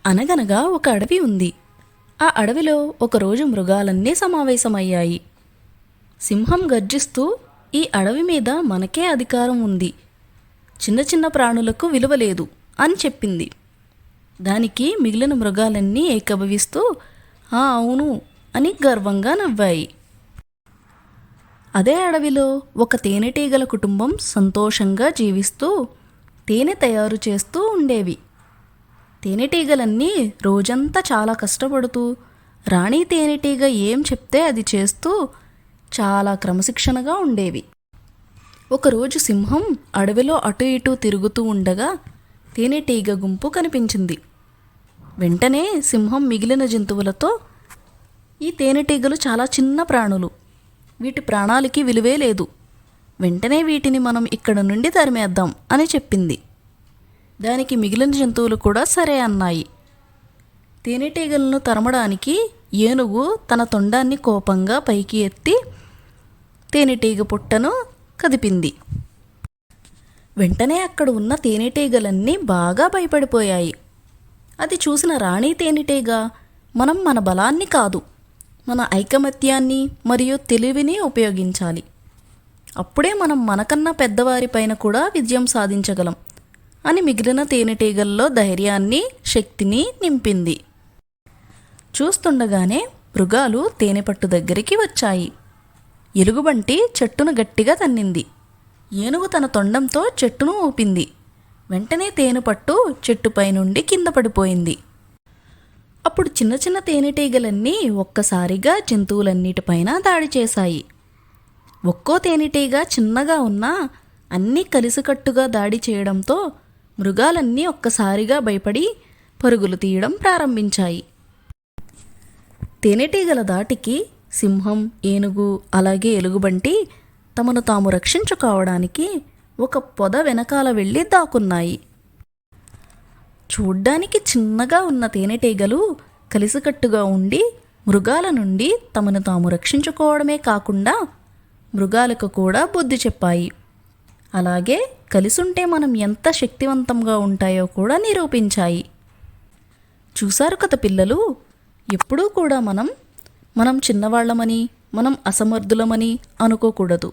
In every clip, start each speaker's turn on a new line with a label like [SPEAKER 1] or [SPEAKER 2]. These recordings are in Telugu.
[SPEAKER 1] అనగనగా ఒక అడవి ఉంది. ఆ అడవిలో ఒకరోజు మృగాలన్నీ సమావేశమయ్యాయి. సింహం గర్జిస్తూ, ఈ అడవి మీద మనకే అధికారం ఉంది, చిన్న చిన్న ప్రాణులకు విలువ లేదు అని చెప్పింది. దానికి మిగిలిన మృగాలన్నీ ఏకీభవిస్తూ అవును అని గర్వంగా నవ్వాయి. అదే అడవిలో ఒక తేనెటీగల కుటుంబం సంతోషంగా జీవిస్తూ తేనె తయారు చేస్తూ ఉండేవి. తేనెటీగలన్నీ రోజంతా చాలా కష్టపడుతూ రాణి తేనెటీగ ఏం చెప్తే అది చేస్తూ చాలా క్రమశిక్షణగా ఉండేవి. ఒకరోజు సింహం అడవిలో అటు ఇటు తిరుగుతూ ఉండగా తేనెటీగ గుంపు కనిపించింది. వెంటనే సింహం మిగిలిన జంతువులతో, ఈ తేనెటీగలు చాలా చిన్న ప్రాణులు, వీటి ప్రాణాలకి విలువే లేదు, వెంటనే వీటిని మనం ఇక్కడ నుండి తరిమేద్దాం అని చెప్పింది. దానికి మిగిలిన జంతువులు కూడా సరే అన్నాయి. తేనెటీగలను తరమడానికి ఏనుగు తన తొండాన్ని కోపంగా పైకి ఎత్తి తేనెటీగ పుట్టను కదిపింది. వెంటనే అక్కడ ఉన్న తేనెటీగలన్నీ బాగా భయపడిపోయాయి. అది చూసిన రాణి తేనెటీగ, మనం మన బలాన్ని కాదు, మన ఐకమత్యాన్ని మరియు తెలివిని ఉపయోగించాలి, అప్పుడే మనం మనకన్నా పెద్దవారిపైన కూడా విజయం సాధించగలం అని మిగిలిన తేనెటీగల్లో ధైర్యాన్ని, శక్తిని నింపింది. చూస్తుండగానే మృగాలు తేనెపట్టు దగ్గరికి వచ్చాయి. ఎలుగుబంటి చెట్టును గట్టిగా తన్నింది. ఏనుగు తన తొండంతో చెట్టును ఊపింది. వెంటనే తేనెపట్టు చెట్టుపై నుండి కింద పడిపోయింది. అప్పుడు చిన్న చిన్న తేనెటీగలన్నీ ఒక్కసారిగా జంతువులన్నిటిపైన దాడి చేశాయి. ఒక్కో తేనెటీగ చిన్నగా ఉన్నా అన్నీ కలిసికట్టుగా దాడి చేయడంతో మృగాలన్నీ ఒక్కసారిగా భయపడి పరుగులు తీయడం ప్రారంభించాయి. తేనెటీగల దాటికి సింహం, ఏనుగు అలాగే ఎలుగుబంటి తమను తాము రక్షించుకోవడానికి ఒక పొద వెనకాల వెళ్ళి దాక్కున్నాయి. చూడ్డానికి చిన్నగా ఉన్న తేనెటీగలు కలిసికట్టుగా ఉండి మృగాల నుండి తమను తాము రక్షించుకోవడమే కాకుండా మృగాలకు కూడా బుద్ధి చెప్పాయి. అలాగే కలిసుంటే మనం ఎంత శక్తివంతంగా ఉంటాయో కూడా నిరూపించాయి. చూశారు కదా పిల్లలు, ఎప్పుడూ కూడా మనం చిన్నవాళ్లమని, మనం అసమర్థులమని అనుకోకూడదు.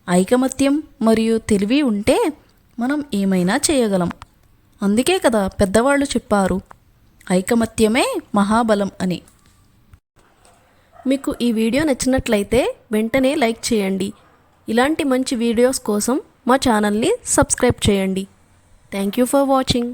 [SPEAKER 1] ఐకమత్యం మరియు తెలివి ఉంటే మనం ఏమైనా చేయగలం. అందుకే కదా పెద్దవాళ్ళు చెప్పారు, ఐకమత్యమే మహాబలం అని. మీకు ఈ వీడియో నచ్చినట్లయితే వెంటనే లైక్ చేయండి. ఇలాంటి మంచి వీడియోస్ కోసం మా ఛానల్ని సబ్స్క్రైబ్ చేయండి. Thank you for watching.